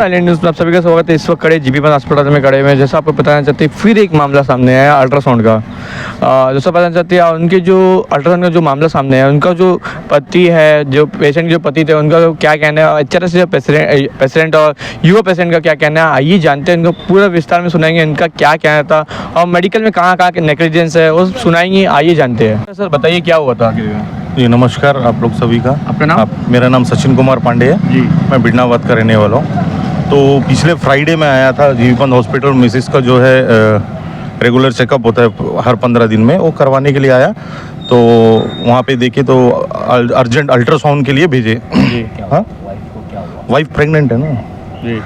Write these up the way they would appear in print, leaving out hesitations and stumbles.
Island news में आप सभी का स्वागत है। इस वक्त खड़े जीबी अस्पताल में खड़े हुए हैं। जैसा आपको बताना चाहते हैं, फिर एक मामला सामने आया अल्ट्रासाउंड का। जैसा बताना चाहते हैं, उनके जो अल्ट्रासाउंड का जो मामला सामने आया, उनका जो पति है, जो पेशेंट जो पति थे, उनका क्या कहना है, अच्छा से पेशेंट और युवा पेशेंट का क्या कहना है, आइए जानते हैं। इनको पूरा विस्तार में सुनाएंगे इनका क्या कहना था और मेडिकल में कहाँ कहाँ नेग्लिजेंस है वो सुनाएंगे। आइए जानते हैं। सर बताइए क्या हुआ था आखिर। जी नमस्कार आप लोग सभी का। आपका नाम? मेरा नाम सचिन कुमार पांडे है जी। मैं बिडनावत का रहने वाला हूँ। तो पिछले फ्राइडे में आया था जीवीपंत हॉस्पिटल। मिसिस का जो है रेगुलर चेकअप होता है हर 15 दिन में, वो करवाने के लिए आया। तो वहाँ पे देखे तो अर्जेंट अल्ट्रासाउंड के लिए भेजे। हाँ, वाइफ प्रेग्नेंट है ना,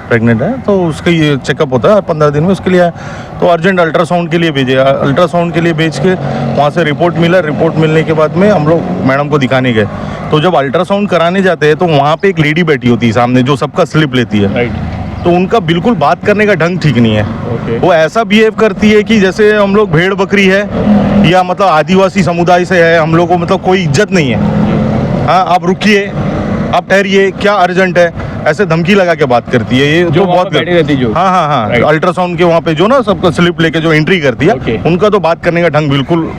प्रेग्नेंट है, तो उसका ये चेकअप होता है 15 दिन में, उसके लिए आया। तो अर्जेंट अल्ट्रासाउंड के लिए भेजे। अल्ट्रासाउंड के लिए भेज के वहाँ से रिपोर्ट मिला। रिपोर्ट मिलने के बाद में हम लोग मैडम को दिखाने गए। तो जब अल्ट्रासाउंड कराने जाते हैं तो वहाँ पे एक लेडी बैठी होती है सामने, जो सबका स्लिप लेती है। तो उनका बिल्कुल बात करने का ढंग ठीक नहीं है। वो ऐसा बिहेव करती है कि जैसे हम लोग भेड़ बकरी है या मतलब आदिवासी समुदाय से है, हम लोग को मतलब कोई इज्जत नहीं है। हाँ, आप रुकिए, आप ठहरिए, क्या अर्जेंट है, ऐसे धमकी लगा के बात करती है। ये जो बहुत हाँ, अल्ट्रासाउंड के वहाँ पे जो ना सबका स्लिप लेके जो एंट्री करती है, उनका तो बात करने का ढंग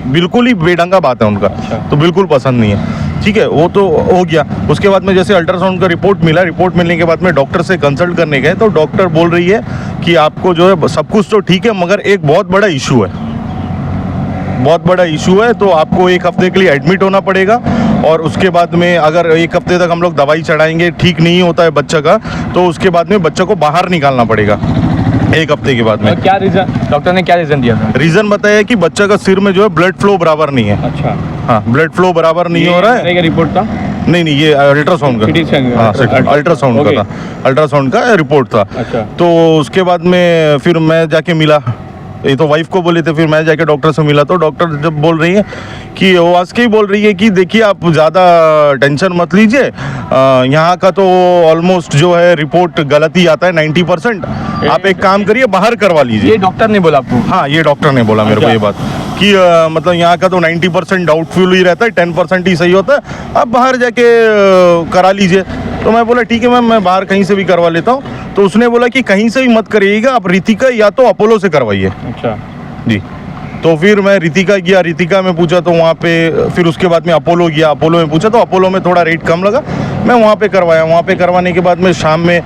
बिल्कुल ही बेढंगा बात है उनका। तो बिल्कुल पसंद नहीं है। ठीक है, वो तो हो गया। उसके बाद में जैसे अल्ट्रासाउंड का रिपोर्ट मिला, रिपोर्ट मिलने के बाद में डॉक्टर से कंसल्ट करने गए तो डॉक्टर बोल रही है कि आपको जो है सब कुछ तो ठीक है, मगर एक बहुत बड़ा इशू है। तो आपको 1 हफ्ते के लिए एडमिट होना पड़ेगा। और उसके बाद में अगर 1 हफ्ते तक हम लोग दवाई चढ़ाएंगे, ठीक नहीं होता है बच्चा का, तो उसके बाद में बच्चा को बाहर निकालना पड़ेगा 1 हफ्ते के बाद में। क्या रीजन, डॉक्टर ने क्या रीजन दिया था? रीजन बताया कि बच्चा का सिर में जो है ब्लड फ्लो बराबर नहीं है। अच्छा। हाँ, ब्लड फ्लो बराबर नहीं हो रहा है। रिपोर्ट था? नहीं, ये अल्ट्रासाउंड का। हाँ, अल्ट्रासाउंड का था, अल्ट्रासाउंड का रिपोर्ट था। अच्छा। तो उसके बाद में फिर मैं जाके मिला, ये तो वाइफ को बोले थे, फिर मैं जाके डॉक्टर से मिला। तो डॉक्टर जब बोल रही है कि वो आज के ही बोल रही है कि देखिए आप ज़्यादा टेंशन मत लीजिए, यहाँ का तो ऑलमोस्ट जो है रिपोर्ट गलत ही आता है 90%। आप एक काम करिए, बाहर करवा लीजिए। ये डॉक्टर ने बोला आपको? हाँ, ये डॉक्टर ने बोला मेरे को ये बात कि मतलब यहाँ का तो 90% डाउटफुल ही रहता है, 10% ही सही होता है, आप बाहर जाके करा लीजिए। तो मैं बोला ठीक है मैम, मैं बाहर कहीं से भी करवा लेता हूँ। तो उसने बोला कि कहीं से भी मत करिएगा, आप रितिका या तो अपोलो से करवाइए। अच्छा जी। तो फिर मैं रितिका गया, रितिका में पूछा तो वहाँ पे, फिर उसके बाद में अपोलो गया, अपोलो में पूछा तो अपोलो में थोड़ा रेट कम लगा, मैं वहाँ पे करवाया। वहाँ पे करवाने के बाद में शाम में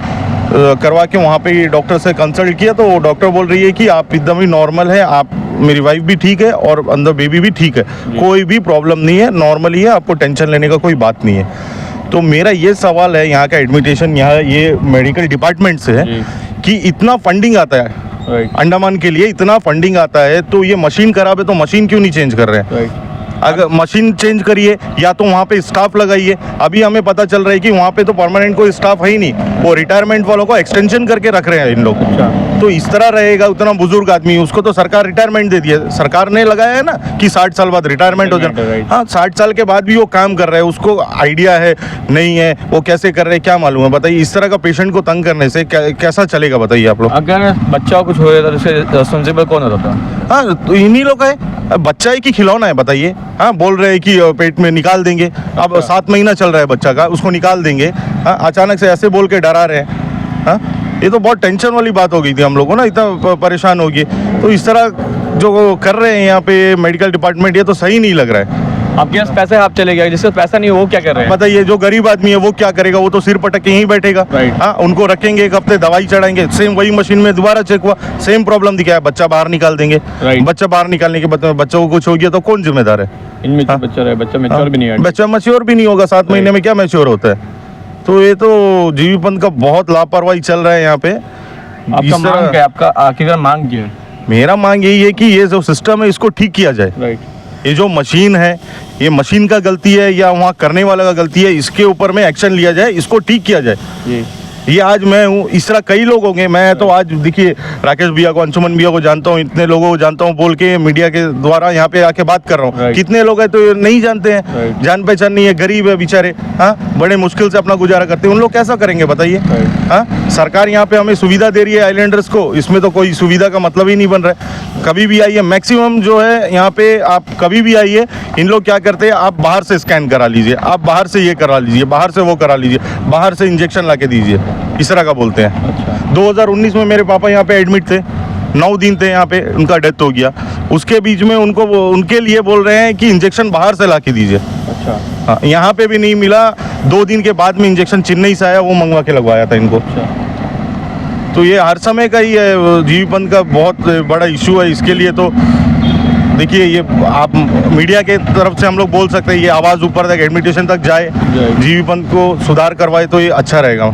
करवा के वहाँ पे डॉक्टर से कंसल्ट किया तो डॉक्टर बोल रही है कि आप एकदम ही नॉर्मल है, आप, मेरी वाइफ भी ठीक है और अंदर बेबी भी ठीक है, कोई भी प्रॉब्लम नहीं है, नॉर्मल ही है, आपको टेंशन लेने का कोई बात नहीं है। तो मेरा ये सवाल है, यहाँ का एडमिटेशन यहाँ ये मेडिकल डिपार्टमेंट से है कि इतना फंडिंग आता है अंडमान के लिए, इतना फंडिंग आता है, तो ये मशीन खराब है तो मशीन क्यों नहीं चेंज कर रहे हैं? अगर मशीन चेंज करिए या तो वहाँ पे स्टाफ लगाइए। अभी हमें पता चल रहा है कि वहाँ पे तो परमानेंट कोई स्टाफ है ही नहीं, वो रिटायरमेंट वालों को एक्सटेंशन करके रख रहे हैं इन लोग। तो इस तरह रहेगा, उतना बुजुर्ग आदमी, उसको तो सरकार रिटायरमेंट दे दिया, सरकार ने लगाया है ना कि 60 साल बाद रिटायरमेंट हो जाए। हाँ, 60 साल के बाद भी वो काम कर रहे हैं, उसको आइडिया है नहीं है, वो कैसे कर रहे हैं क्या मालूम है? बताइए, इस तरह का पेशेंट को तंग करने से कैसा चलेगा बताइए आप लोग? अगर बच्चा कुछ हो जाता तो रिस्पॉन्सिबल कौन होता था? हाँ, तो इन्हीं लोग है। बच्चा है कि खिलौना है बताइए? हाँ, बोल रहे हैं कि पेट में निकाल देंगे। अब 7 महीना चल रहा है बच्चा का, उसको निकाल देंगे। हाँ, अचानक से ऐसे बोल के डरा रहे हैं। हाँ, ये तो बहुत टेंशन वाली बात हो गई थी हम लोगों को ना, इतना परेशान हो गए। तो इस तरह जो कर रहे हैं यहाँ पे मेडिकल डिपार्टमेंट, ये तो सही नहीं लग रहा है। आपके पास पैसे आप चले गए, जिसके पैसा नहीं वो क्या कर रहे हैं? बताइए, जो गरीब आदमी है वो क्या करेगा? वो तो सिर पटक के यहीं बैठेगा। हाँ, उनको रखेंगे 1 हफ्ते, दवाई चढ़ाएंगे, सेम वही मशीन में दोबारा चेक हुआ, सेम प्रॉब्लम दिखाया, बच्चा बाहर निकाल देंगे। बच्चा बाहर निकालने के बाद बच्चों को कुछ हो गया तो कौन जिम्मेदार है? इनमें बच्चा मैच्योर भी नहीं है। बच्चा मैच्योर भी नहीं होगा, 7 महीने में क्या मैच्योर होता है? तो ये तो जीवीपंत का बहुत लापरवाही चल रहा है यहाँ पे। आपका मांग क्या है? आपका आखिरकार मांग क्या है? मेरा मांग यही है कि ये जो सिस्टम है इसको ठीक किया जाए। ये जो मशीन है, ये मशीन का गलती है या वहाँ करने वाला का गलती है, इसके ऊपर में एक्शन लिया जाए, इसको ठीक किया जाए। ये आज मैं हूँ, इस तरह कई लोग होंगे। मैं तो आज देखिए राकेश भैया को, अंशुमन भैया को जानता हूँ, इतने लोगों को जानता हूँ, बोल के मीडिया के द्वारा यहाँ पे आके बात कर रहा हूँ। कितने लोग हैं तो ये नहीं जानते हैं, जान पहचान नहीं है, गरीब है बेचारे। हाँ, बड़े मुश्किल से अपना गुजारा करते हैं, उन लोग कैसा करेंगे बताइए? हाँ, सरकार यहाँ पे हमें सुविधा दे रही है आइलैंडर्स को, इसमें तो कोई सुविधा का मतलब ही नहीं बन रहा है। कभी भी आइए, मैक्सिमम जो है यहाँ पे आप कभी भी आइए, इन लोग क्या करते हैं, आप बाहर से स्कैन करा लीजिए, आप बाहर से ये करा लीजिए, बाहर से वो करा लीजिए, बाहर से इंजेक्शन ला के दीजिए, इस तरह का बोलते हैं। 2019 में मेरे पापा यहाँ पे एडमिट थे, 9 दिन थे यहाँ पे, उनका डेथ हो गया। उसके बीच में उनके लिए बोल रहे हैं कि इंजेक्शन बाहर से ला के दीजिए। अच्छा। हाँ, यहाँ पे भी नहीं मिला। 2 दिन के बाद में इंजेक्शन चेन्नई से आया, वो मंगवा के लगवाया था इनको। तो ये हर समय का ही है, जीवी पंथ का बहुत बड़ा इशू है। इसके लिए तो देखिए, ये आप मीडिया के तरफ से हम लोग बोल सकते हैं, ये आवाज़ ऊपर तक, एडमिटेशन तक जाए, जीवी पंथ को सुधार करवाए तो ये अच्छा रहेगा।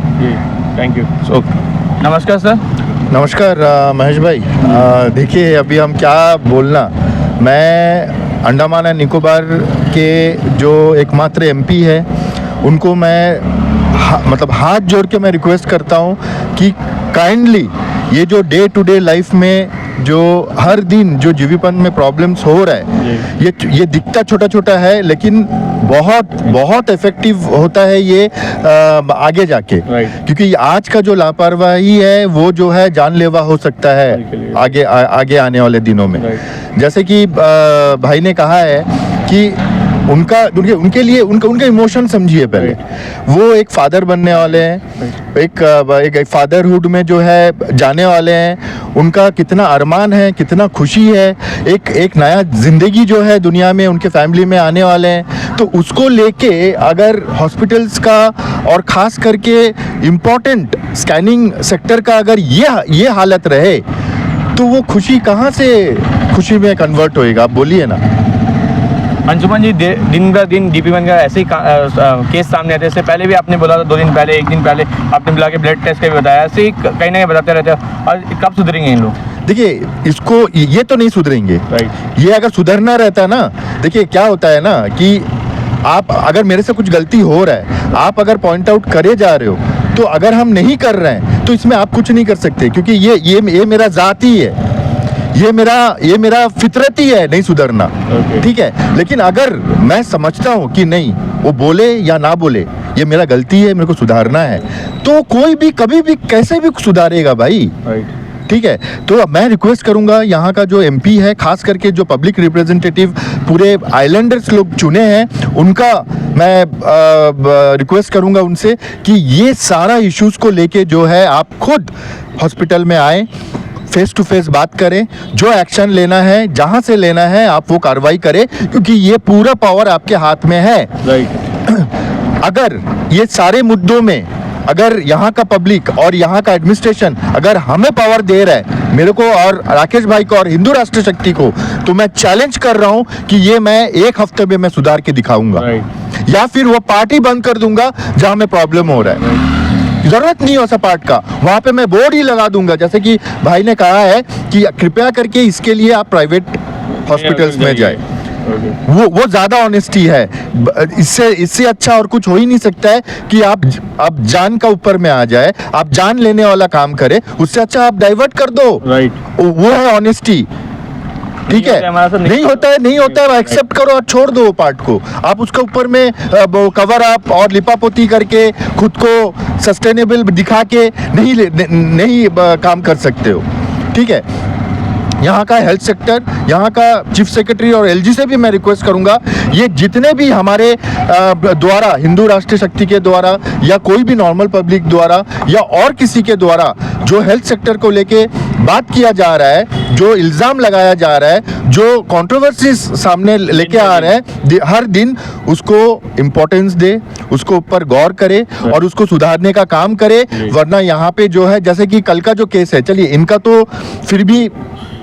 Thank you. नमस्कार सर। नमस्कार महेश भाई। देखिए, अभी हम क्या बोलना, मैं अंडमान एंड निकोबार के जो एकमात्र एमपी है, उनको मैं मतलब हाथ जोड़ के मैं रिक्वेस्ट करता हूँ कि काइंडली ये जो डे टू डे लाइफ में जो हर दिन जो जीवी पंथ में प्रॉब्लम्स हो रहा है, ये दिखता छोटा छोटा है, लेकिन बहुत बहुत इफेक्टिव होता है ये आगे जाके। क्योंकि आज का जो लापरवाही है वो जो है जानलेवा हो सकता है आगे आने वाले दिनों में। जैसे कि भाई ने कहा है कि उनके लिए उनका इमोशन समझिए पहले। वो एक फादर बनने वाले हैं, एक फादरहुड में जो है जाने वाले हैं, उनका कितना अरमान है, कितना खुशी है, एक नया जिंदगी जो है दुनिया में उनके फैमिली में आने वाले हैं। तो उसको लेके अगर हॉस्पिटल्स का और खास करके इम्पोर्टेंट स्कैनिंग सेक्टर का अगर ये हालत रहे, तो वो खुशी कहाँ से खुशी में कन्वर्ट होएगा, आप बोलिए ना। अंशुमन जी, दिन ब दिन जीवी पंथ का ऐसे ही केस सामने आते हैं। इससे पहले भी आपने बोला था 2 दिन पहले, 1 दिन पहले आपने बुला के ब्लड टेस्ट का भी बताया। ऐसे ही कहीं ना कहीं बताते रहते हैं। और कब सुधरेंगे इन लोग? देखिए, इसको ये तो नहीं सुधरेंगे। ये अगर सुधरना रहता ना, देखिए क्या होता है ना कि आप अगर मेरे से कुछ गलती हो रहा है, आप अगर पॉइंट आउट करे जा रहे हो, तो अगर हम नहीं कर रहे हैं तो इसमें आप कुछ नहीं कर सकते, क्योंकि ये मेरा जाती है, ये मेरा फितरत ही है नहीं सुधरना। ठीक है, लेकिन अगर मैं समझता हूँ कि नहीं, वो बोले या ना बोले, ये मेरा गलती है, मेरे को सुधारना है, तो कोई भी कभी भी कैसे भी सुधारेगा भाई। ठीक है, तो मैं रिक्वेस्ट करूंगा यहाँ का जो एमपी है, खास करके जो पब्लिक रिप्रेजेंटेटिव पूरे आइलैंडर्स लोग चुने हैं, उनका मैं रिक्वेस्ट करूंगा उनसे कि ये सारा इश्यूज को लेके जो है आप खुद हॉस्पिटल में आए, फेस टू फेस बात करें, जो एक्शन लेना है, जहां से लेना है, आप वो कार्रवाई करें, क्योंकि ये पूरा पावर आपके हाथ में है। अगर ये सारे मुद्दों में अगर यहाँ का पब्लिक और यहाँ का एडमिनिस्ट्रेशन अगर हमें पावर दे रहा है, मेरे को और राकेश भाई को और हिंदू राष्ट्र शक्ति को, तो मैं चैलेंज कर रहा हूँ कि ये मैं 1 हफ्ते में मैं सुधार के दिखाऊंगा, या फिर वो पार्टी बंद कर दूंगा जहां में प्रॉब्लम हो रहा है। जरूरत नहीं हो ऐसा पार्ट का, वहां पे मैं बोर्ड ही लगा दूंगा, जैसे कि भाई ने कहा है कि कृपया करके इसके लिए आप प्राइवेट हॉस्पिटल्स में जाए। वो ज्यादा ऑनेस्टी है। इससे अच्छा और कुछ हो ही नहीं सकता है कि आप जान का ऊपर में आ जाए, आप जान लेने वाला काम करे, उससे अच्छा आप डाइवर्ट कर दो। वो है ऑनेस्टी। ठीक है, नहीं होता है एक्सेप्ट करो और छोड़ दो पार्ट को। आप उसके ऊपर में कवर अप और लिपापोती करके खुद को सस्टेनेबल दिखा के नहीं काम कर सकते हो। ठीक है, यहाँ का हेल्थ सेक्टर, यहाँ का चीफ सेक्रेटरी और एलजी से भी मैं रिक्वेस्ट करूंगा, ये जितने भी हमारे द्वारा, हिंदू राष्ट्रीय शक्ति के द्वारा या कोई भी नॉर्मल पब्लिक द्वारा या और किसी के द्वारा जो हेल्थ सेक्टर को लेके बात किया जा रहा है, जो इल्ज़ाम लगाया जा रहा है, जो कंट्रोवर्सीज सामने लेके आ रहे हैं, हर दिन उसको इम्पोर्टेंस दे, उसको ऊपर गौर करे और उसको सुधारने का काम करे। वरना यहाँ पे जो है, जैसे कि कल का जो केस है, चलिए इनका तो फिर भी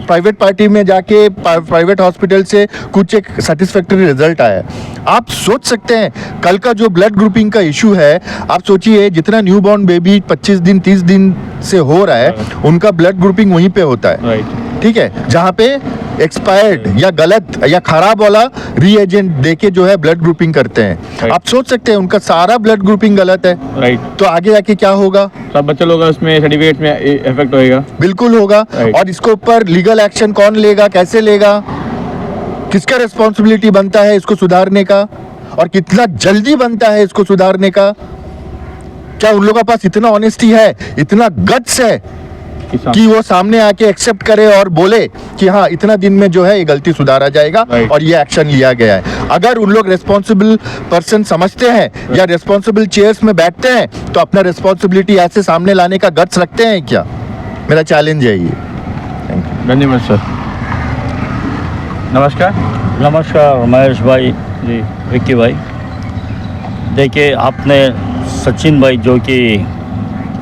प्राइवेट पार्टी में जाके प्राइवेट हॉस्पिटल से कुछ एक सेटिस्फैक्टरी रिजल्ट आया। आप सोच सकते हैं कल का जो ब्लड ग्रुपिंग का इशू है, आप सोचिए जितना न्यूबॉर्न बेबी 25 दिन 30 दिन से हो रहा है, उनका ब्लड ग्रुपिंग वहीं पे होता है। ठीक है, जहाँ पे एक्सपायर्ड या गलत या खराब वाला रीएजेंट देके जो है ब्लड ग्रुपिंग करते हैं। आप सोच सकते हैं उनका सारा ब्लड ग्रुपिंग गलत है। तो आगे जाके क्या होगा? सब बच्चे लोग उसमें सर्टिफिकेट में इफेक्ट होएगा। बिल्कुल होगा। और इसके ऊपर लीगल एक्शन कौन लेगा, कैसे लेगा, किसका रिस्पॉन्सिबिलिटी बनता है इसको सुधारने का, और कितना जल्दी बनता है इसको सुधारने का। क्या उन लोगों के पास इतना ऑनेस्टी है, इतना गट्स है कि वो सामने आके एक्सेप्ट करे और बोले कि हाँ इतना दिन में जो है ये गलती सुधारा जाएगा Right. और ये एक्शन लिया गया है। अगर उन लोग रेस्पॉन्सिबल पर्सन समझते हैं या रेस्पॉन्सिबल चेयर्स में बैठते हैं तो अपना रेस्पॉन्सिबिलिटी ऐसे सामने लाने का गट्स रखते हैं क्या? मेरा चैलेंज है ये। धन्यवाद सर। नमस्कार। नमस्कार महेश भाई, जी विक्की भाई। देखिए, आपने सचिन भाई जो कि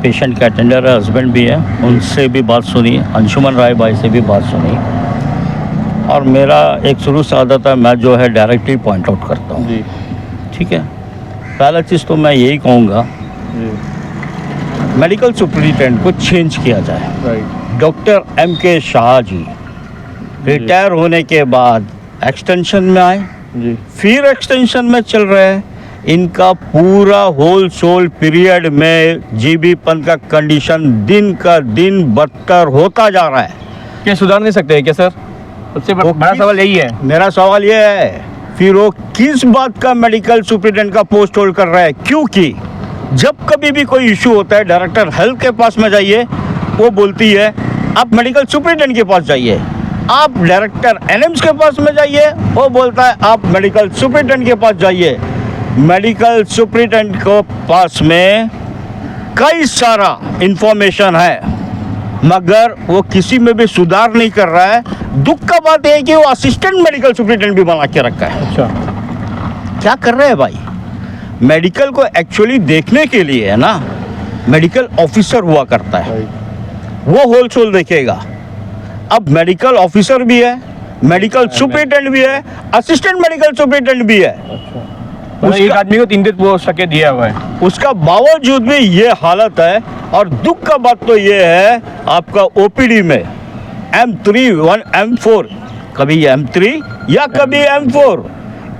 पेशेंट का अटेंडर है, हस्बैंड भी है, उनसे भी बात सुनी, अंशुमन राय भाई से भी बात सुनी, और मेरा एक शुरू से आदत है, मैं जो है डायरेक्टली पॉइंट आउट करता हूँ। जी ठीक है, पहला चीज़ तो मैं यही कहूँगा, जी मेडिकल सुपरिटेंडेंट को चेंज किया जाए। Right doctor M.K. Shah ji retire होने के बाद एक्सटेंशन में आए, जी फिर एक्सटेंशन में चल रहे हैं। इनका पूरा होल सोल पीरियड में जीबी पंत का कंडीशन दिन का दिन बदतर होता जा रहा है। क्या सुधार नहीं सकते हैं क्या सर? सबसे बड़ा सवाल यही है। मेरा सवाल ये है, फिर वो किस बात का मेडिकल सुपरिटेंडेंट का पोस्ट होल्ड कर रहा है? क्योंकि जब कभी भी कोई इशू होता है, डायरेक्टर हेल्थ के पास में जाइए, वो बोलती है आप मेडिकल सुपरिटेंडेंट के पास जाइए। आप डायरेक्टर एनएम्स के पास में जाइए, वो बोलता है आप मेडिकल सुपरिटेंडेंट के पास जाइए। मेडिकल सुपरिटेंडेंट के पास में कई सारा इंफॉर्मेशन है, मगर वो किसी में भी सुधार नहीं कर रहा है। दुख का बात है कि वो असिस्टेंट मेडिकल सुपरिटेंडेंट भी बना के रखा है। अच्छा, क्या कर रहे हैं भाई? मेडिकल को एक्चुअली देखने के लिए है ना, मेडिकल ऑफिसर हुआ करता है, वो होल सोल देखेगा। अब मेडिकल ऑफिसर भी है, मेडिकल सुपरिटेंडेंट भी है, असिस्टेंट मेडिकल सुपरिटेंडेंट भी है। मतलब एक आदमी को 3 पोस्ट रख के दिया हुआ है। उसका बावजूद भी ये हालत है। और दुख का बात तो ये है, आपका ओपीडी में M3 M4, कभी M3 या कभी M4,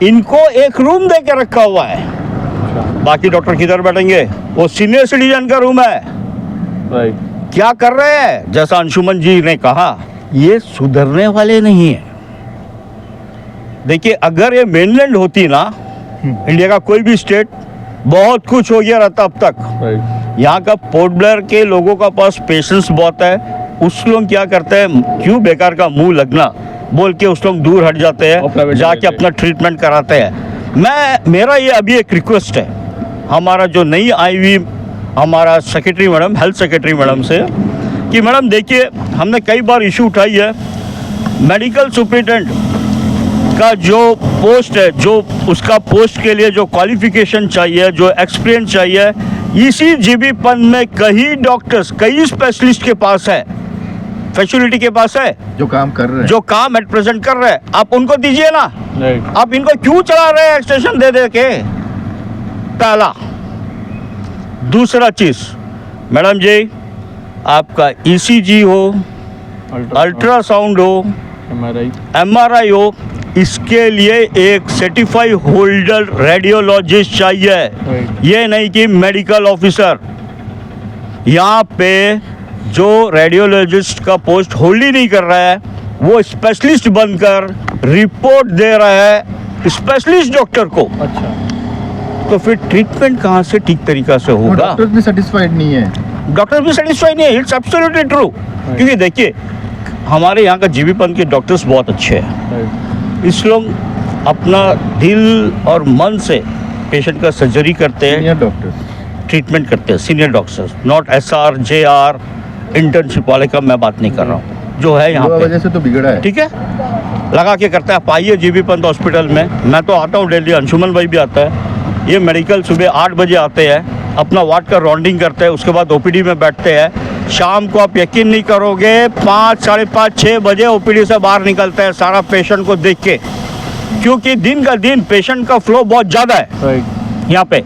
इनको एक रूम दे के रखा हुआ है। बाकी डॉक्टर किधर बैठेंगे? वो सीनियर सिटीजन का रूम है। राइट, क्या कर रहे हैं? जैसा अंशुमन जी ने कहा, ये सुधरने वाले नहीं है। देखिए, अगर ये मेनलैंड होती ना, इंडिया का कोई भी स्टेट, बहुत कुछ हो गया रहता अब तक। राइट, यहाँ का पोर्ट ब्लेयर के लोगों का पास पेशेंस बहुत है। उस लोग क्या करते हैं, क्यों बेकार का मुंह लगना बोल के उस लोग दूर हट जाते और हैं, private जाके जाते हैं। अपना ट्रीटमेंट कराते हैं। मेरा ये अभी एक रिक्वेस्ट है, हमारा जो नई आई हुई हमारा secretary madam, health secretary madam से, कि मैडम देखिए, हमने कई बार इशू उठाई है, मेडिकल सुपरिटेंडेंट का जो पोस्ट है, जो उसका पोस्ट के लिए जो क्वालिफिकेशन चाहिए, जो एक्सपीरियंस चाहिए, इसी जीबी पंत में कई डॉक्टर्स, कई स्पेशलिस्ट के पास है, फैसिलिटी के पास है, जो काम कर रहे हैं, जो काम एट प्रेजेंट कर रहे हैं। आप उनको दीजिए ना। राइट, आप इनको क्यों चला रहे हैं एक्सटेंशन दे दे के? पहला। दूसरा चीज, मैडम जी, आपका ECG हो, अल्ट्रासाउंड हो, MRI हो, इसके लिए एक सर्टिफाइड होल्डर रेडियोलॉजिस्ट चाहिए। ये नहीं कि मेडिकल ऑफिसर। यहाँ पे जो रेडियोलॉजिस्ट का पोस्ट होल्ड ही नहीं कर रहा है, वो स्पेशलिस्ट बनकर रिपोर्ट दे रहा है स्पेशलिस्ट डॉक्टर को। अच्छा, तो फिर ट्रीटमेंट कहाँ से ठीक तरीका से होगा? डॉक्टर्स भी सेटिस्फाइड नहीं है। डॉक्टर भी सेटिस्फाइड नहीं है। It's absolutely true. क्योंकि देखिए, हमारे यहाँ का जीबी पंत के डॉक्टर्स बहुत अच्छे हैं। राइट, इस लोग अपना दिल और मन से पेशेंट का सर्जरी करते हैं, सीनियर डॉक्टर्स, ट्रीटमेंट करते हैं। Senior doctors, not SR JR internship वाले का मैं बात नहीं कर रहा हूँ, जो है यहाँ पे, वजह से तो बिगड़ा है। ठीक है, लगा के करता है। आप आइए जीबी पंत हॉस्पिटल में, मैं तो आता हूँ डेली, अंशुमन भाई भी आता है। ये मेडिकल सुबह 8 बजे आते हैं, अपना वार्ड का राउंडिंग करते हैं, उसके बाद OPD में बैठते हैं। शाम को आप यकीन नहीं करोगे, 5, 5:30, 6 बजे OPD से बाहर निकलते हैं सारा पेशेंट को देख के, क्योंकि दिन का दिन पेशेंट का फ्लो बहुत ज़्यादा है राइट, यहाँ पे।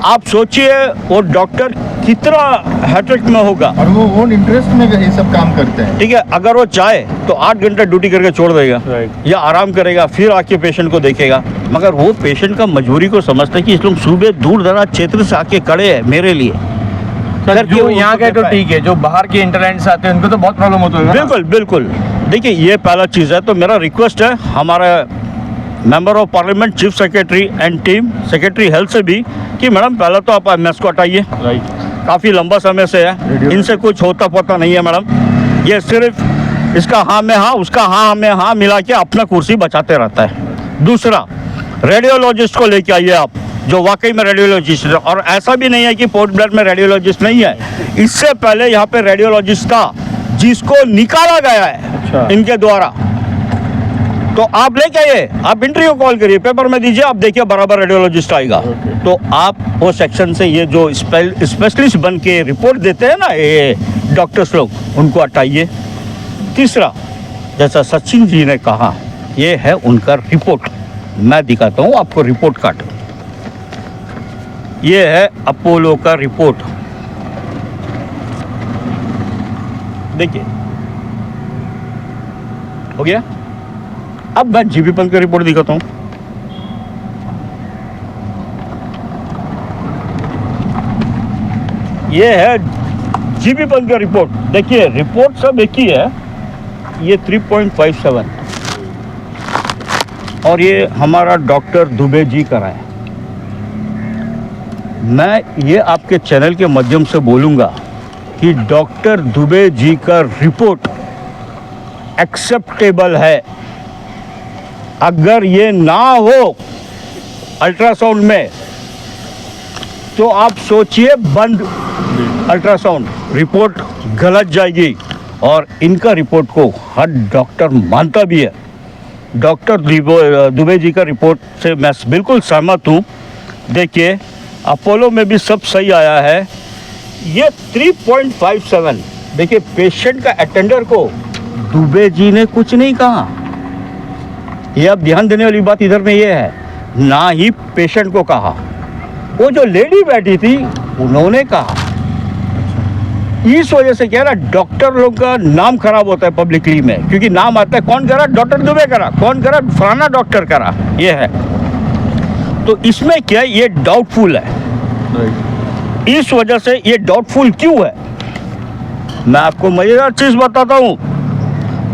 आप सोचिए वो डॉक्टर कितना हैट्रिक में होगा। और वो ओन इंटरेस्ट में ये सब काम करते हैं। ठीक है, अगर वो चाहे तो 8 घंटे ड्यूटी करके छोड़ देगा, राइट, या आराम करेगा, फिर आके पेशेंट को देखेगा। मगर वो पेशेंट का मजबूरी को समझता है कि इस लोग सुबह दूर दराज क्षेत्र से आके खड़े हैं मेरे लिए। सर, कि जो वो यहाँ उनको के तो दे ठीक है, जो बाहर के इंटरनेट्स आते हैं उनको तो बहुत प्रॉब्लम होती है। बिल्कुल बिल्कुल। देखिए, ये पहला चीज़ है। तो मेरा रिक्वेस्ट है हमारा member of parliament, chief secretary and team, secretary health से भी, कि मैडम पहले तो आप एमएस को हटाइए, राइट, काफ़ी लंबा समय से है, इनसे कुछ होता पता नहीं है मैडम। ये सिर्फ इसका हाँ में हाँ, उसका हाँ में हाँ मिला के अपना कुर्सी बचाते रहता है। दूसरा, रेडियोलॉजिस्ट को लेके आइए आप, जो वाकई में रेडियोलॉजिस्ट है। और ऐसा भी नहीं है कि पोर्ट ब्लेयर में रेडियोलॉजिस्ट नहीं है, इससे पहले यहाँ पे रेडियोलॉजिस्ट था जिसको निकाला गया है इनके द्वारा। तो आप लेके आइए, आप इंटरव्यू कॉल करिए, पेपर में दीजिए, आप देखिए बराबर रेडियोलॉजिस्ट आएगा। तो आप वो सेक्शन से ये जो स्पेशलिस्ट बन के रिपोर्ट देते हैं ना ये डॉक्टर्स लोग, उनको हटाइए। तीसरा, जैसा सचिन जी ने कहा, ये है उनका रिपोर्ट। मैं दिखाता हूँ आपको रिपोर्ट कार्ड। ये है अपोलो का रिपोर्ट, देखिए, हो गया। अब मैं जीबी पंत का रिपोर्ट दिखाता हूं। ये है जीबी पंत का रिपोर्ट। देखिए रिपोर्ट सब एक ही है, ये 3.57 और ये हमारा डॉक्टर दुबे जी का है। मैं ये आपके चैनल के माध्यम से बोलूंगा कि डॉक्टर दुबे जी का रिपोर्ट एक्सेप्टेबल है। अगर ये ना हो अल्ट्रासाउंड में तो आप सोचिए बंद अल्ट्रासाउंड, रिपोर्ट गलत जाएगी। और इनका रिपोर्ट को हर डॉक्टर मानता भी है। डॉक्टर दुबे जी का रिपोर्ट से मैं बिल्कुल सहमत हूँ। देखिए अपोलो में भी सब सही आया है। ये 3.57, देखिए पेशेंट का अटेंडर को दुबे जी ने कुछ नहीं कहा। ये अब ध्यान देने वाली बात इधर में ये है, ना ही पेशेंट को कहा, वो जो लेडी बैठी थी उन्होंने कहा। इस वजह से क्या है ना, डॉक्टर लोग का नाम खराब होता है पब्लिकली में, क्योंकि नाम आता है कौन करा, डॉक्टर दुबे करा, कौन करा, फलाना डॉक्टर करा, ये है। तो इसमें क्या है, ये डाउटफुल है। इस वजह से ये डाउटफुल क्यों है, मैं आपको मजेदार चीज बताता हूं।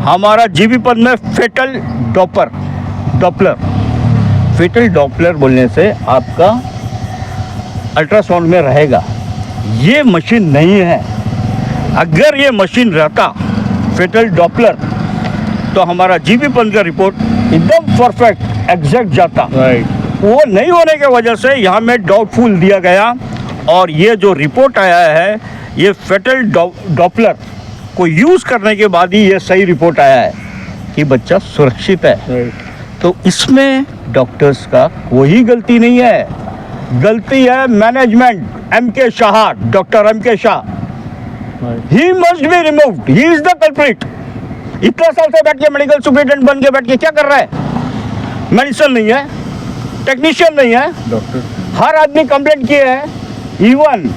हमारा जीबी पद में फेटल डॉपलर, फेटल डॉपलर बोलने से आपका अल्ट्रासाउंड में रहेगा। ये मशीन नहीं है। अगर ये मशीन रहता फेटल डॉपलर तो हमारा जीबी पंत का रिपोर्ट एकदम परफेक्ट एग्जैक्ट जाता। वो नहीं होने की वजह से यहाँ में डाउटफुल दिया गया। और ये जो रिपोर्ट आया है ये फेटल डॉपलर को यूज़ करने के बाद ही ये सही रिपोर्ट आया है कि बच्चा सुरक्षित है। तो इसमें डॉक्टर्स का कोई गलती नहीं है, गलती है management, MK. Shah, doctor MK. Shah. He must be removed, he is the culprit. इतने साल से बैठ के मेडिकल सुपरिटेंडेंट बन के बैठ के क्या कर रहा है? मेडिसिन नहीं है, टेक्नीशियन नहीं है, हर आदमी कंप्लेंट किए हैं। इवन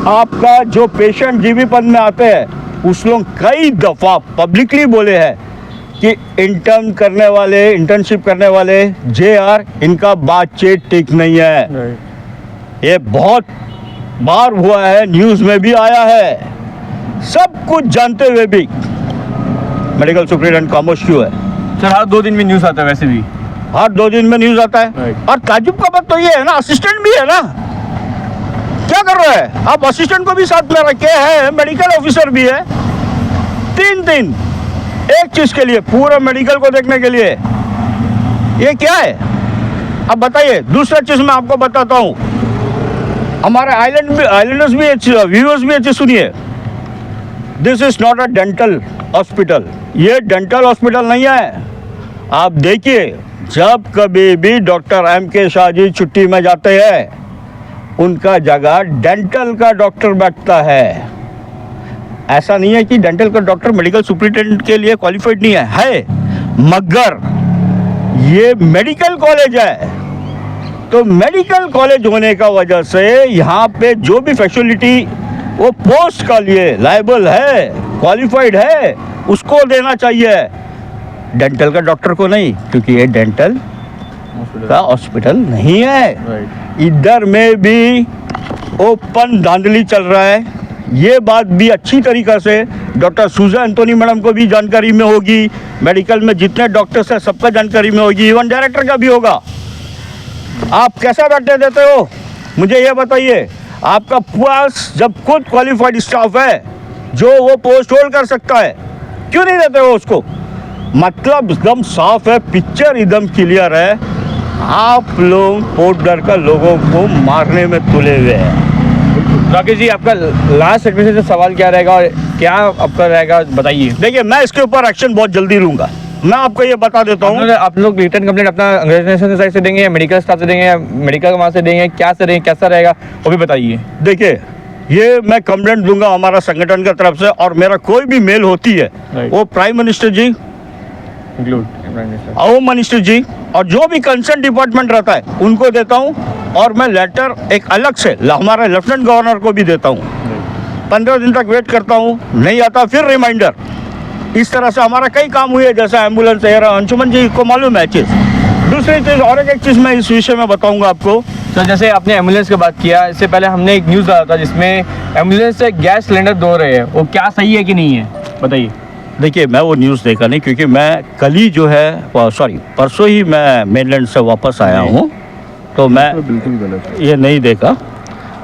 आपका जो पेशेंट जीबी पद में आते हैं उस लोग कई दफा पब्लिकली बोले हैं कि इंटर्नशिप करने वाले JR, इनका बातचीत ठीक नहीं है। ये बहुत बार हुआ है, न्यूज़ में भी आया है। सब कुछ जानते हुए भी मेडिकल सुपरिटेंडेंट खामोश क्यों है? सर हर 2 दिन में न्यूज़ आता है, वैसे भी हर 2 दिन में न्यूज़ आता है। और ताजुब का बात तो ये है ना, असिस्टेंट भी है ना, क्या कर रहा है? आप असिस्टेंट को भी साथ में रखे हैं, मेडिकल ऑफिसर भी है, 3 एक चीज के लिए, पूरा मेडिकल को देखने के लिए। ये क्या है अब बताइए। दूसरा चीज मैं आपको बताता हूं, हमारे आइलैंडर्स भी, व्यूअर्स भी अच्छे सुनिए। This is not a dental hospital, ये डेंटल हॉस्पिटल नहीं है। आप देखिए जब कभी भी डॉक्टर M.के. शाह जी छुट्टी में जाते हैं उनका जगह डेंटल का डॉक्टर बैठता है। ऐसा नहीं है कि डेंटल का डॉक्टर मेडिकल सुपरिटेंडेंट के लिए क्वालिफाइड नहीं है, मगर ये मेडिकल कॉलेज है। तो मेडिकल कॉलेज होने का वजह से यहाँ पे जो भी फैसिलिटी वो पोस्ट का लिए लायबल है, क्वालिफाइड है, उसको देना चाहिए, डेंटल का डॉक्टर को नहीं, क्योंकि ये डेंटल का हॉस्पिटल नहीं है। इधर में भी ओपन धांधली चल रहा है। ये बात भी अच्छी तरीक़ा से डॉक्टर सुजा एंथोनी मैडम को भी जानकारी में होगी, मेडिकल में जितने डॉक्टर्स हैं सबका जानकारी में होगी, इवन डायरेक्टर का भी होगा। आप कैसा बैठने देते हो? मुझे ये बताइए, आपका पास जब खुद क्वालिफाइड स्टाफ है जो वो पोस्ट होल्ड कर सकता है, क्यों नहीं देते हो उसको? मतलब एकदम साफ है, पिक्चर एकदम क्लियर है। आप लोग पोर्ट ब्लेयर का लोगों को मारने में तुले हुए हैं। राकेश जी, आपका लास्ट सेगमेंट से सवाल क्या रहेगा और क्या आपका रहेगा, बताइए। देखिए, मैं इसके ऊपर एक्शन बहुत जल्दी लूंगा। मैं आपको ये बता देता हूँ, आप लोग रिटर्न कंप्लेंट अपना ऑर्गेनाइजेशन साइड से देंगे या मेडिकल स्टाफ से देंगे या मेडिकल वहाँ से देंगे, क्या से देंगे, कैसा रहेगा वो भी बताइए। देखिए ये मैं कंप्लेंट दूंगा हमारा संगठन की तरफ से, और मेरा कोई भी मेल होती है वो प्राइम मिनिस्टर जी, होम मिनिस्टर जी और जो भी कंसर्न डिपार्टमेंट रहता है उनको देता हूँ, और मैं लेटर एक अलग से हमारे लेफ्टिनेंट गवर्नर को भी देता हूँ। 15 दिन तक वेट करता हूँ, नहीं आता फिर रिमाइंडर। इस तरह से हमारा कई काम हुए, जैसा एम्बुलेंस है, अंशुमन जी को मालूम है चीज़। दूसरी चीज़ और एक चीज़ मैं इस विषय में बताऊंगा आपको। तो जैसे आपने एम्बुलेंस की बात किया, इससे पहले हमने एक न्यूज़ डाला था जिसमें एम्बुलेंस से गैस सिलेंडर दो रहे हैं, वो क्या सही है कि नहीं है, बताइए। देखिए, मैं वो न्यूज़ देखा नहीं, क्योंकि मैं कल ही जो है सॉरी परसों ही मैं मेनलैंड से वापस आया हूँ, तो मैं बिल्कुल गलत है। ये नहीं देखा।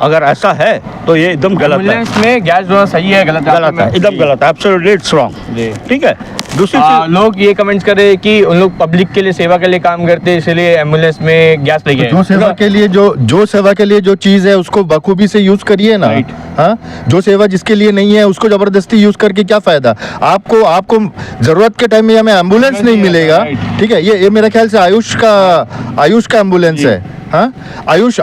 अगर ऐसा है तो ये एकदम गलत है। एम्बुलेंस में गैस दोना सही है, गलत है? गलत है, एकदम गलत है, एब्सोल्युटली इट्स रॉन्ग। जी। ठीक है। दूसरी चीज, लोग ये कमेंट्स कर रहे हैं कि उन लोग पब्लिक के लिए, सेवा के लिए काम करते हैं, इसलिए एम्बुलेंस में गैस लेके आए। जो सेवा के लिए जो सेवा के लिए जो चीज है उसको बखूबी से यूज करिए ना। Right. हाँ, जो सेवा जिसके लिए नहीं है उसको जबरदस्ती यूज करके क्या फायदा? आपको जरूरत के टाइम में हमें एम्बुलेंस नहीं मिलेगा। Right. ठीक है, ये मेरे ख्याल से आयुष का एम्बुलेंस है। हाँ, आयुष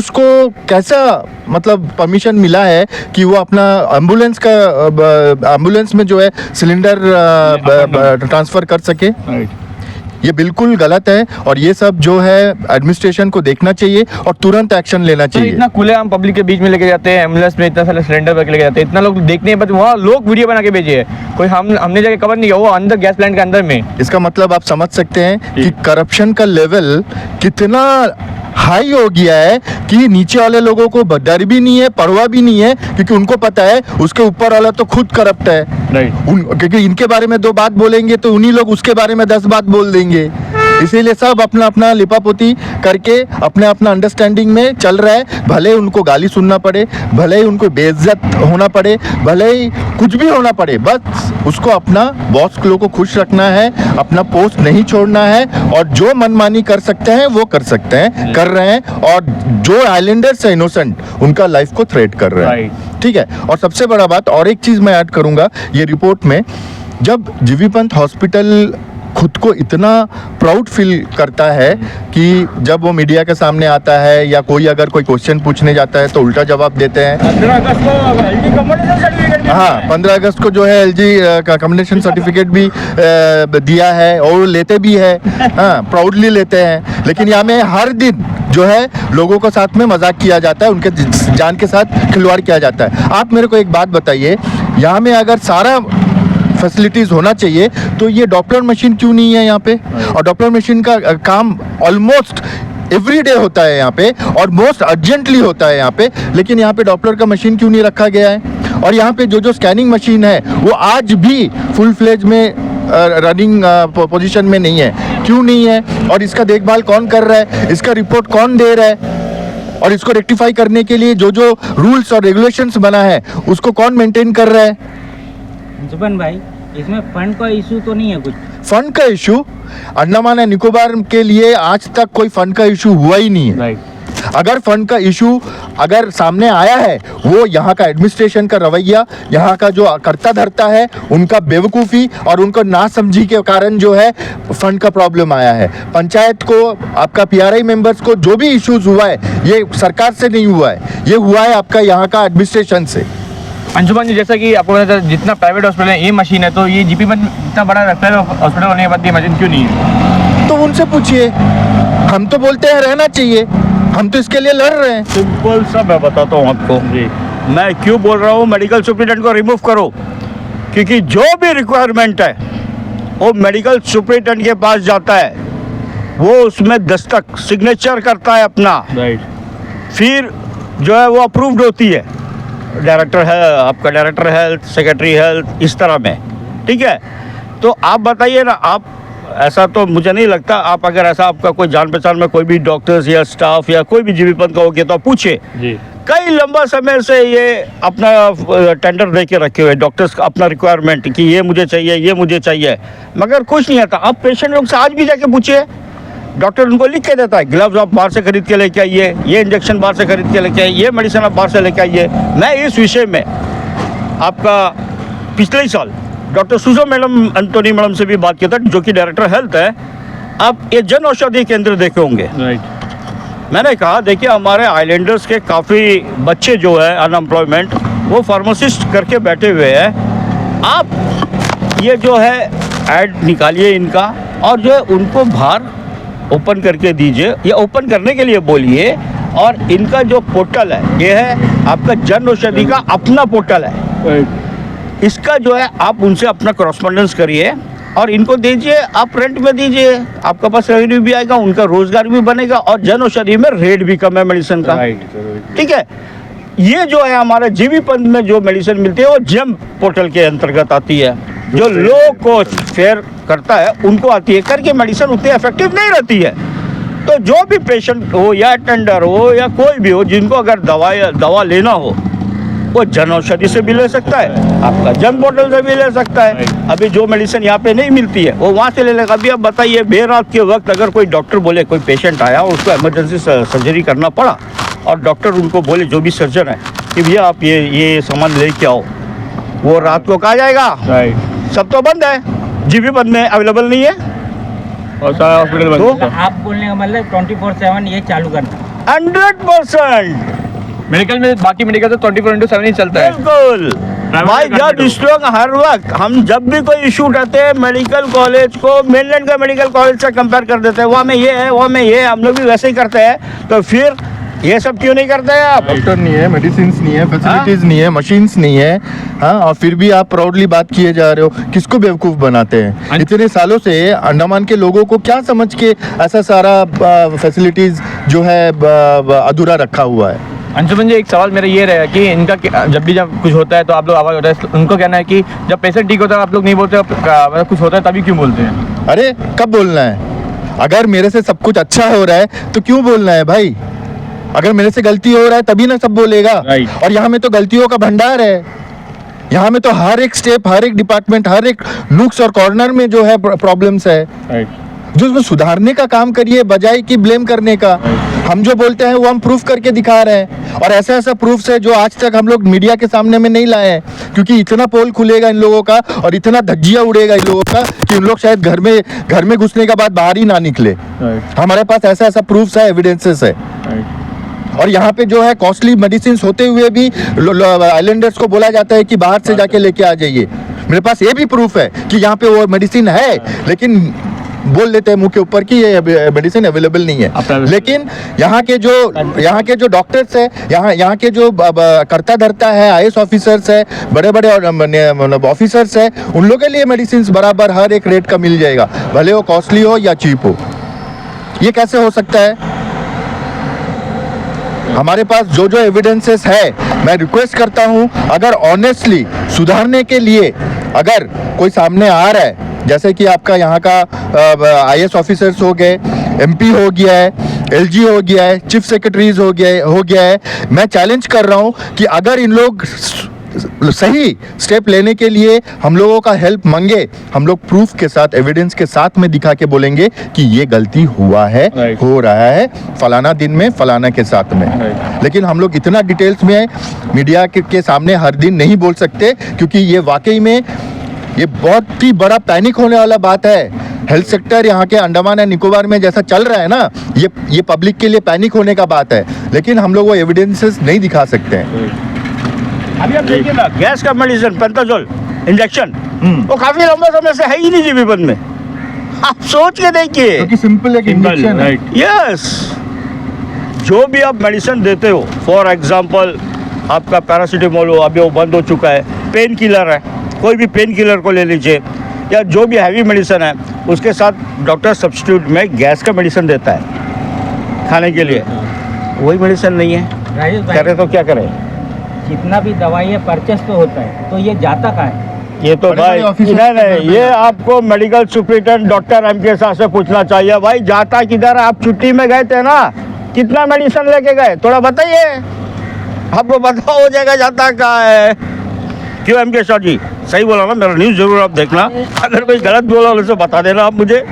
को कैसा मतलब परमिशन मिला है कि वो अपना एम्बुलेंस में जो है सिलेंडर ट्रांसफर कर सके? ये बिल्कुल गलत है, और ये सब जो है एडमिनिस्ट्रेशन को देखना चाहिए और तुरंत एक्शन लेना तो चाहिए। इतना खुले हम पब्लिक के बीच में लेके जाते हैं, एम्बुलेंस में इतना सारा सिलेंडर लेके जाते हैं, इतना लोग देखने बट वहाँ लोग वीडियो बना के भेजे हैं, कोई हमने जाके कवर नहीं किया, वो अंदर गैस प्लांट के अंदर में। इसका मतलब आप समझ सकते हैं कि करप्शन का लेवल कितना हाई हो गया है कि नीचे वाले लोगों को डर भी नहीं है, परवाह भी नहीं है, क्योंकि उनको पता है उसके ऊपर वाला तो खुद करप्ट है। क्योंकि इनके बारे में 2 बात बोलेंगे तो उन्हीं लोग उसके बारे में 10 बात बोल देंगे। इसीलिए सब अपना अपना लिपापोती करके अपने अपना अंडरस्टैंडिंग में चल रहा है। भले उनको गाली सुनना पड़े, भले ही उनको बेइज्जत होना पड़े, भले ही कुछ भी होना पड़े, बस उसको अपना बॉस लोगों को खुश रखना है, अपना पोस्ट नहीं छोड़ना है, और जो मनमानी कर सकते हैं वो कर सकते हैं, कर रहे हैं, और जो आइलैंडर्स है इनोसेंट उनका लाइफ को थ्रेट कर रहे हैं। ठीक है। और सबसे बड़ा बात और एक चीज मैं ऐड करूंगा ये रिपोर्ट में, जब जीवी पंत हॉस्पिटल खुद को इतना प्राउड फील करता है कि जब वो मीडिया के सामने आता है या कोई अगर कोई क्वेश्चन पूछने जाता है तो उल्टा जवाब देते हैं। 15 अगस्त को LG कम्युनिकेशन सर्टिफिकेट हाँ, 15 अगस्त को जो है LG का कम्युनिकेशन सर्टिफिकेट भी दिया है, और लेते भी है। हाँ, प्राउडली लेते हैं। लेकिन यहाँ में हर दिन जो है लोगों को साथ में मजाक किया जाता है, उनके जान के साथ खिलवाड़ किया जाता है। आप मेरे को एक बात बताइए, यहाँ में अगर सारा फैसिलिटीज होना चाहिए तो ये डॉपलर मशीन क्यों नहीं है यहाँ पे? और डॉपलर मशीन का काम ऑलमोस्ट एवरीडे होता है यहाँ पे, और मोस्ट अर्जेंटली होता है यहाँ पे, लेकिन यहाँ पे डॉपलर का मशीन क्यों नहीं रखा गया है? और यहाँ पे जो स्कैनिंग मशीन है वो आज भी फुल फ्लेज में रनिंग पोजीशन में नहीं है। क्यों नहीं है? और इसका देखभाल कौन कर रहा है? इसका रिपोर्ट कौन दे रहा है? और इसको रेक्टिफाई करने के लिए जो रूल्स और रेगुलेशंस बना है उसको कौन मेंटेन कर रहा है? जुबन भाई, इसमें फंड का इशू तो नहीं है कुछ? फंड का इशू अंडमान एंड निकोबार के लिए आज तक कोई फंड का इशू हुआ ही नहीं है। अगर फंड का इशू अगर सामने आया है, वो यहाँ का एडमिनिस्ट्रेशन का रवैया, यहाँ का जो करता धरता है, उनका बेवकूफ़ी और उनको नासमझी के कारण जो है फंड का प्रॉब्लम आया है। पंचायत को, आपका PRI मेंबर्स को जो भी इश्यूज हुआ है, ये सरकार से नहीं हुआ है, ये हुआ है आपका यहाँ का एडमिनिस्ट्रेशन से। अंशुमन जी, जैसा कि आपको पता है जितना प्राइवेट हॉस्पिटल है ये मशीन है, तो ये जीपी में इतना बड़ा हॉस्पिटल होने के बाद ये मशीन क्यों नहीं है? तो उनसे पूछिए। हम तो बोलते हैं रहना चाहिए, हम तो इसके लिए लड़ रहे हैं। सिंपल सा मैं बताता हूँ आपको, मैं क्यों बोल रहा हूँ मेडिकल सुपरिटेंडेंट को रिमूव करो, क्योंकि जो भी रिक्वायरमेंट है वो मेडिकल सुपरिटेंडेंट के पास जाता है, वो उसमें दस्तक सिग्नेचर करता है अपना, फिर जो है वो अप्रूव्ड होती है। डायरेक्टर है आपका, डायरेक्टर हेल्थ, सेक्रेटरी हेल्थ, इस तरह में। ठीक है। तो आप बताइए ना, आप ऐसा तो मुझे नहीं लगता। आप अगर ऐसा आपका कोई जान पहचान में कोई भी डॉक्टर्स या स्टाफ या कोई भी जीवी पंथ का हो गया तो आप पूछे। जी कई लंबा समय से ये अपना टेंडर दे के रखे हुए डॉक्टर्स का अपना रिक्वायरमेंट कि ये मुझे चाहिए, ये मुझे चाहिए, मगर कुछ नहीं आता। आप पेशेंट लोग से आज भी जाके पूछिए, डॉक्टर उनको लिख के देता है ग्लव्स आप बाहर से खरीद के लेके आइए, ये इंजेक्शन बाहर से खरीद के लेके आइए, ये मेडिसिन आप बाहर से लेके आइए। मैं इस विषय में आपका पिछले ही साल डॉक्टर सुजो मैडम एंटोनी मैडम से भी बात किया था, जो कि डायरेक्टर हेल्थ है। आप ये जन औषधि केंद्र देखे होंगे। राइट मैंने कहा देखिए हमारे आइलैंडर्स के काफ़ी बच्चे जो है अनएम्प्लॉयमेंट वो फार्मासिस्ट करके बैठे हुए हैं। आप ये जो है ऐड निकालिए इनका और जो है उनको बाहर ओपन करके दीजिए या ओपन करने के लिए बोलिए। और इनका जो पोर्टल है ये है आपका जन औषधि का अपना पोर्टल है। राइट इसका जो है आप उनसे अपना करस्पॉन्डेंस करिए और इनको दीजिए, आप रेंट में दीजिए, आपके पास रेवेन्यू भी आएगा, उनका रोजगार भी बनेगा और जन औषधि में रेट भी कम है मेडिसिन का। ठीक है। ये जो है हमारे जीवी पंथ में जो मेडिसिन मिलती है वो जेम पोर्टल के अंतर्गत आती है, जो लो कॉस्ट फेयर करता है उनको आती है। करके मेडिसिन उतनी इफेक्टिव नहीं रहती है। तो जो भी पेशेंट हो या टेंडर हो या कोई भी हो जिनको अगर दवा लेना हो वो जन औषधि से भी ले सकता है, आपका जन पोर्टल से भी ले सकता है। अभी जो मेडिसिन यहाँ पे नहीं मिलती है वो वहाँ से ले लेगा। अभी आप बताइए बेर रात के वक्त अगर कोई डॉक्टर बोले कोई पेशेंट आया उसको इमरजेंसी सर्जरी करना पड़ा और डॉक्टर उनको बोले जो भी सर्जन है कि भैया आप ये सामान लेके आओ, वो रात को कहाँ जाएगा? राइट सब तो बंद है, जीवी बंद में अवेलेबल नहीं है और सारा हॉस्पिटल बंद तो है। आप बोलने का मतलब 24/7 ये चालू करना। 100% मेडिकल में बाकी मेडिकल तो 24/7 ही चलता है। बिल्कुल भाई। जब इस लोग हर वक्त हम जब भी कोई इशू उठाते हैं मेडिकल कॉलेज को मेनलैंड का मेडिकल कॉलेज से कंपेयर कर देते हैं, वहाँ में ये है वहाँ में ये है, हम लोग भी वैसे ही करते हैं। तो फिर ये सब क्यों नहीं करते हैं आप? डॉक्टर नहीं है, मेडिसिन नहीं है, फैसिलिटीज नहीं है, मशीन्स नहीं है। हाँ, और फिर भी आप प्राउडली बात किए जा रहे हो। किसको बेवकूफ बनाते हैं? इतने सालों से अंडमान के लोगों को क्या समझ के ऐसा सारा फैसिलिटीज जो है अधूरा रखा हुआ है? अंशुमन जी एक सवाल मेरा ये रहेगा कि इनका जब कुछ होता है तो आप लोग आवाज़ होता है, उनको कहना है कि जब पेशेंट ठीक होता है आप लोग नहीं बोलते, मतलब कुछ होता है तभी क्यों बोलते हैं? अरे कब बोलना है? अगर मेरे से सब कुछ अच्छा हो रहा है तो क्यों बोलना है भाई? अगर मेरे से गलती हो रहा है तभी ना सब बोलेगा। Right. और यहाँ में तो गलतियों का भंडार है। यहाँ में तो हर एक स्टेप, हर एक डिपार्टमेंट, हर एक नुक्स और कॉर्नर में जो है प्रॉब्लम्स है। जो उसको सुधारने का काम करिए बजाय कि ब्लेम करने का। हम जो बोलते हैं वो हम प्रूफ करके दिखा रहे हैं और ऐसा ऐसा प्रूफ है जो आज तक हम लोग मीडिया के सामने में नहीं लाए हैं, क्योंकि इतना पोल खुलेगा इन लोगों का और इतना धज्जिया उड़ेगा इन लोगों का कि उन लोग शायद घर में घुसने के बाद बाहर ही ना निकले। हमारे पास ऐसा ऐसा प्रूफ है, एविडेंसेस है। और यहाँ पे जो है कॉस्टली मेडिसिन होते हुए भी आइलैंडर्स को बोला जाता है कि बाहर से जाके लेके आ जाइए। मेरे पास ये भी प्रूफ है कि यहाँ पे वो मेडिसिन है, लेकिन बोल लेते हैं मुंह के ऊपर कि ये मेडिसिन अवेलेबल नहीं है। लेकिन यहाँ के जो डॉक्टर्स है, यहाँ के जो करता धरता है, आईएएस ऑफिसर्स है, बड़े बड़े ऑफिसर्स है, उन लोगों के लिए मेडिसिन बराबर हर एक रेट का मिल जाएगा, भले वो कॉस्टली हो या चीप हो। ये कैसे हो सकता है? हमारे पास जो जो एविडेंसेस है, मैं रिक्वेस्ट करता हूं अगर ऑनेस्टली सुधारने के लिए अगर कोई सामने आ रहा है, जैसे कि आपका यहाँ का आईएएस ऑफिसर्स हो गए, एमपी हो गया है, एलजी हो गया है, चीफ सेक्रेटरीज हो गया है, मैं चैलेंज कर रहा हूँ कि अगर इन लोग सही स्टेप लेने के लिए हम लोगों का हेल्प मांगे, हम लोग प्रूफ के साथ, एविडेंस के साथ में दिखा के बोलेंगे कि ये गलती हुआ है, हो रहा है फलाना दिन में फलाना के साथ में। लेकिन हम लोग इतना डिटेल्स में मीडिया के सामने हर दिन नहीं बोल सकते, क्योंकि ये वाकई में ये बहुत ही बड़ा पैनिक होने वाला बात है। हेल्थ सेक्टर यहाँ के अंडमान एंड निकोबार में जैसा चल रहा है ना, ये पब्लिक के लिए पैनिक होने का बात है, लेकिन हम लोग वो एविडेंसेस नहीं दिखा सकते हैं। अभी आप देखिए ना, गैस का मेडिसिन पेंटाजोल इंजेक्शन वो काफी लंबा समय से है ही नहीं जीवी पंथ में। आप सोच के देखिए, क्योंकि सिंपल एक इंजेक्शन है। यस, जो भी आप मेडिसिन देते हो, फॉर एग्जांपल आपका पैरासीटामोल हो, अभी वो बंद हो चुका है, पेन किलर है, कोई भी पेन किलर को ले लीजिए, या जो भी हैवी मेडिसिन है उसके साथ डॉक्टर सब्स्टिट्यूट में गैस का मेडिसिन देता है खाने के लिए। वही मेडिसिन नहीं है, राजेश भाई, करे तो क्या करें? जितना भी दवाई है परचेस तो होता है, तो ये जाता कहाँ है? ये तो बड़े भाई बड़े ऑफिसर्स नहीं के घर नहीं, पे ये जाते हैं। आपको मेडिकल सुप्रिटेंडेंट डॉक्टर एमके साहब से पूछना चाहिए भाई, जाता किधर है? आप छुट्टी में गए थे ना, कितना मेडिसिन लेके गए थोड़ा बताइए, आपको पता हो जाएगा जाता कहाँ है। क्यों एमके शाह जी, सही बोला ना? मेरा न्यूज़ जरूर आप देखना, अगर कोई गलत बोला हो तो बता देना आप मुझे,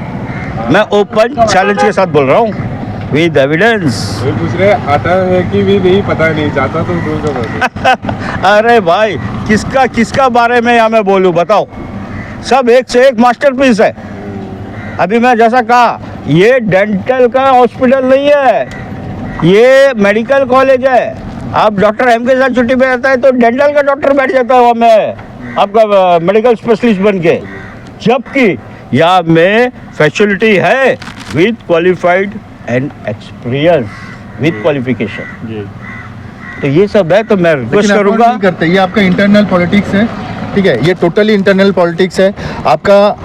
मैं ओपन चैलेंज के साथ बोल रहा हूँ विद एविडेंस। वो पूछ रहे आता है कि भी नहीं पता नहीं, जाता तो दूर का बात है। अरे भाई किसका किसका बारे में यहाँ मैं बोलूँ बताओ, सब एक से एक मास्टरपीस है। अभी मैं जैसा कहा, ये डेंटल का हॉस्पिटल नहीं है, ये मेडिकल कॉलेज है। आप डॉक्टर एम के साथ छुट्टी पे रहता है तो डेंटल का डॉक्टर बैठ जाता है वहाँ में, आपका मेडिकल स्पेशलिस्ट बन के, जबकि यहाँ में फैसिलिटी है with qualified and experience with qualification. तो ये सब है, तो मैं रिक्वेस्ट लेकिन आप करूँगा। नहीं करते, ये आपका इंटरनल पॉलिटिक्स है, ठीक है, ये टोटली इंटरनल पॉलिटिक्स है आपका।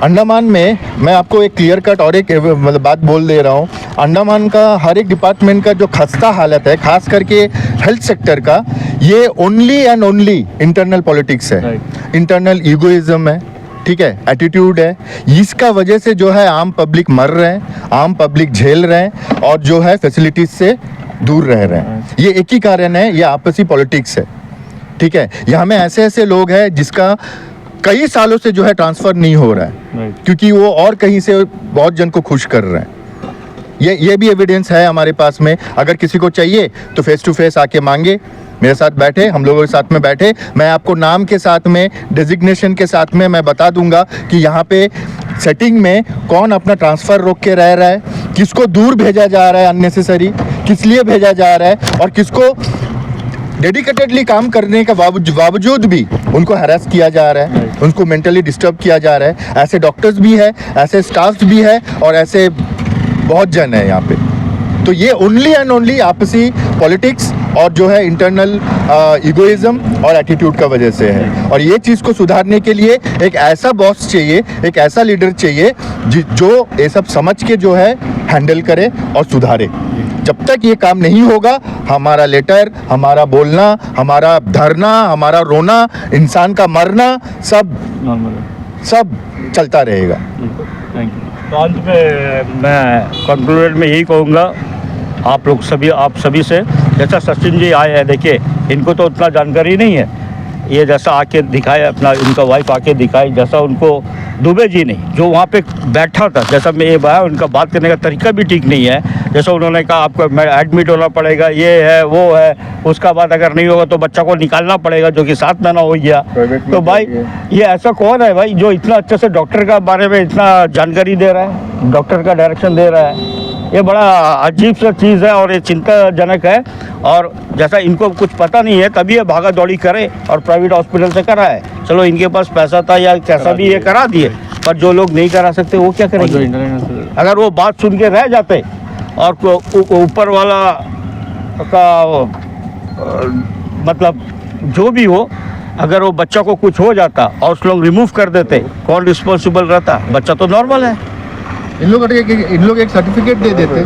अंडमान में मैं आपको एक क्लियर कट और एक मतलब बात बोल दे रहा हूँ, अंडमान का हर एक डिपार्टमेंट का जो खस्ता हालत है, खास करके हेल्थ सेक्टर का, ये only and only internal politics है, इंटरनल ईगोइज्म है, ठीक है, एटीट्यूड है। इसका वजह से जो है आम पब्लिक मर रहे हैं, आम पब्लिक झेल रहे हैं और जो है फैसिलिटीज से दूर रह रहे हैं। ये एक ही कारण है, ये आपसी पॉलिटिक्स है, ठीक है। यहाँ में ऐसे ऐसे लोग हैं जिसका कई सालों से जो है ट्रांसफर नहीं हो रहा है, क्योंकि वो और कहीं से बहुत जन को खुश कर रहे हैं। ये भी एविडेंस है हमारे पास में, अगर किसी को चाहिए तो फेस टू फेस आके मांगे, मेरे साथ बैठे, हम लोगों के साथ में बैठे, मैं आपको नाम के साथ में, डेजिग्नेशन के साथ में मैं बता दूंगा कि यहाँ पे सेटिंग में कौन अपना ट्रांसफ़र रोक के रह रहा है, किसको दूर भेजा जा रहा है अननेसेसरी, किस लिए भेजा जा रहा है, और किसको डेडिकेटेडली काम करने के बावजूद भी उनको हैरेस किया जा रहा है, उनको मेंटली डिस्टर्ब किया जा रहा है। ऐसे डॉक्टर्स भी है, ऐसे स्टाफ्स भी है और ऐसे बहुत जन है यहाँ पे। तो ये ओनली एंड ओनली आपसी पॉलिटिक्स और जो है इंटरनल इगोइज्म और एटीट्यूड का वजह से है। और ये चीज़ को सुधारने के लिए एक ऐसा बॉस चाहिए, एक ऐसा लीडर चाहिए जो ये सब समझ के जो है हैंडल करे और सुधारे। जब तक ये काम नहीं होगा, हमारा लेटर, हमारा बोलना, हमारा धरना, हमारा रोना, इंसान का मरना, सब चलता रहेगा। तो अंत में मैं कंक्लूड में यही कहूँगा, आप सभी से, जैसा सचिन जी आए हैं, देखिए इनको तो उतना जानकारी नहीं है, ये जैसा आके दिखाए अपना, इनका वाइफ आके दिखाई, जैसा उनको दुबे जी नहीं, जो वहाँ पे बैठा था, जैसा मैं ये बताया, उनका बात करने का तरीका भी ठीक नहीं है। जैसा उन्होंने कहा आपको एडमिट होना पड़ेगा, ये है वो है, उसका बाद अगर नहीं होगा तो बच्चा को निकालना पड़ेगा, जो कि 7 महीना हो गया। तो भाई ये ऐसा कौन है भाई जो इतना अच्छे से डॉक्टर का बारे में इतना जानकारी दे रहा है, डॉक्टर का डायरेक्शन दे रहा है? ये बड़ा अजीब सा चीज़ है और ये चिंताजनक है। और जैसा इनको कुछ पता नहीं है, तभी ये भागा दौड़ी करे और प्राइवेट हॉस्पिटल से कराए। चलो इनके पास पैसा था या कैसा भी, ये करा दिए, पर जो लोग नहीं करा सकते वो क्या करेंगे? अगर वो बात सुन के रह जाते और ऊपर वाला का मतलब जो भी हो, अगर वो बच्चा को कुछ हो जाता और उस लोग रिमूव कर देते, कौन रिस्पॉन्सिबल रहता? बच्चा तो नॉर्मल है। इन लोग एक सर्टिफिकेट दे देते,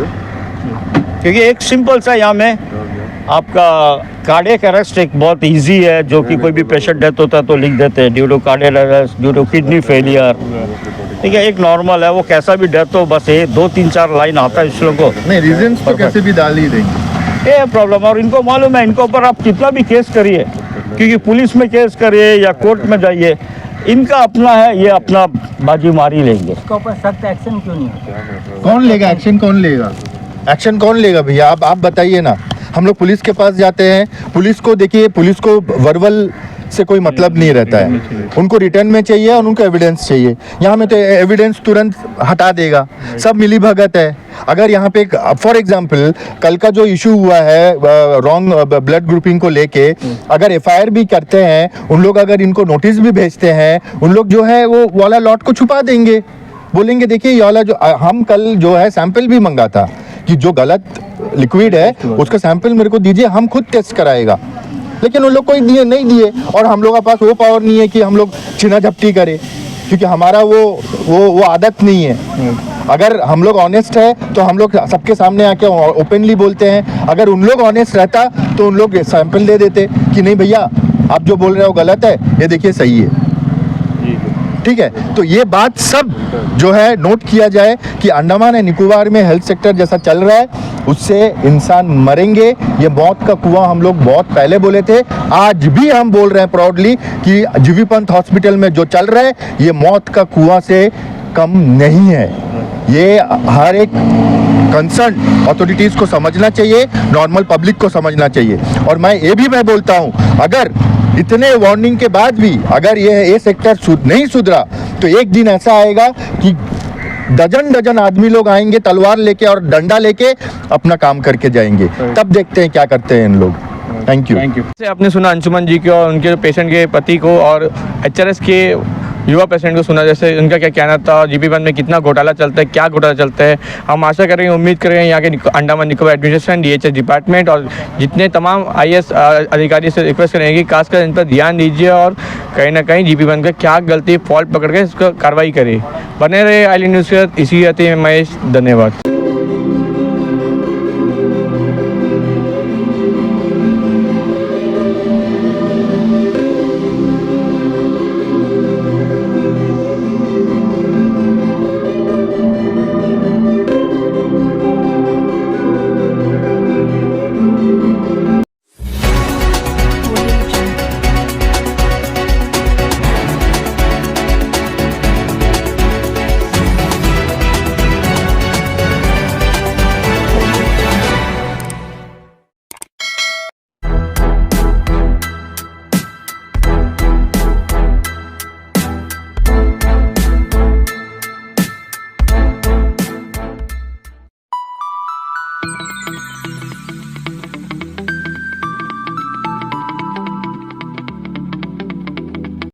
क्योंकि एक सिंपल सा यहाँ में आपका कार्डियक अरेस्ट एक बहुत इजी है, जो कि कोई भी पेशेंट डेथ होता है तो लिख देते हैं due to cardiac arrest, due to kidney failure, ठीक है, एक नॉर्मल है, वो कैसा भी डेथ हो, बस ये 2-3-4 लाइन आता है इस लोगों को। नहीं रीजंस तो कैसे भी डाल ही देंगे, ये प्रॉब्लम। और इनको मालूम है, इनके ऊपर आप कितना भी केस करिए, क्योंकि पुलिस में केस करिए या कोर्ट में जाइए, इनका अपना है, ये अपना बाजी मारी लेंगे। इसके ऊपर सख्त एक्शन क्यों नहीं होता? कौन लेगा एक्शन? एक्शन कौन लेगा भैया? आप बताइए ना। हम लोग पुलिस के पास जाते हैं, पुलिस को देखिए, पुलिस को वर्बल से कोई मतलब नहीं रहता है, उनको रिटर्न में चाहिए और उनको एविडेंस चाहिए। यहाँ में तो एविडेंस तुरंत हटा देगा, सब मिली भगत है। अगर यहाँ पे फॉर एग्जांपल कल का जो इशू हुआ है रॉन्ग ब्लड ग्रुपिंग को लेके, अगर एफआईआर भी करते हैं उन लोग, अगर इनको नोटिस भी भेजते हैं, उन लोग जो है वो वाला लॉट को छुपा देंगे, बोलेंगे देखिए ये वाला जो हम कल जो है सैंपल भी मंगा था कि जो गलत लिक्विड है उसका सैंपल मेरे को दीजिए, हम खुद टेस्ट कराएगा। लेकिन उन लोग को नहीं दिए और हम लोगों के पास वो पावर नहीं है कि हम लोग छीना झपटी करें, क्योंकि हमारा वो आदत नहीं है। अगर हम लोग ऑनेस्ट है तो हम लोग सबके सामने आके ओपनली बोलते हैं। अगर उन लोग ऑनेस्ट रहता तो उन लोग सैंपल दे देते कि नहीं भैया आप जो बोल रहे हो गलत है, ये देखिए सही है। ठीक है, तो ये बात सब जो है नोट किया जाए कि अंडमान एंड निकोबार में हेल्थ सेक्टर जैसा चल रहा है उससे इंसान मरेंगे। ये मौत का कुआं हम लोग बहुत पहले बोले थे, आज भी हम बोल रहे हैं प्राउडली कि जीबी पंत हॉस्पिटल में जो चल रहा है ये मौत का कुआं से कम नहीं है। ये हर एक कंसर्न अथॉरिटीज़ को समझना चाहिए, नॉर्मल पब्लिक को समझना चाहिए। और मैं बोलता हूँ अगर इतने वार्निंग के बाद भी अगर ये सेक्टर नहीं सुधरा तो एक दिन ऐसा आएगा कि डजन आदमी लोग आएंगे तलवार लेके और डंडा लेके अपना काम करके जाएंगे, तब देखते हैं क्या करते हैं इन लोग। Thank you. से आपने सुना अंशुमन जी को और उनके पेशेंट के पति को और एचआरएस के युवा पेशेंट को सुना, जैसे उनका क्या कहना था, जीबी पंत में कितना घोटाला चलता है, क्या घोटाला चलता है। हम आशा करेंगे, उम्मीद करेंगे यहाँ के Andaman Nicobar administration, DHS department और जितने तमाम आईएएस अधिकारी से रिक्वेस्ट करेंगे कि खासकर इन पर ध्यान दीजिए और कहीं ना कहीं जीबी पंत का क्या गलती फॉल्ट पकड़ के इसको कार्रवाई करे। बने रहे आईलैंड न्यूज़ के साथ, इसी रहते हैं महेश। धन्यवाद।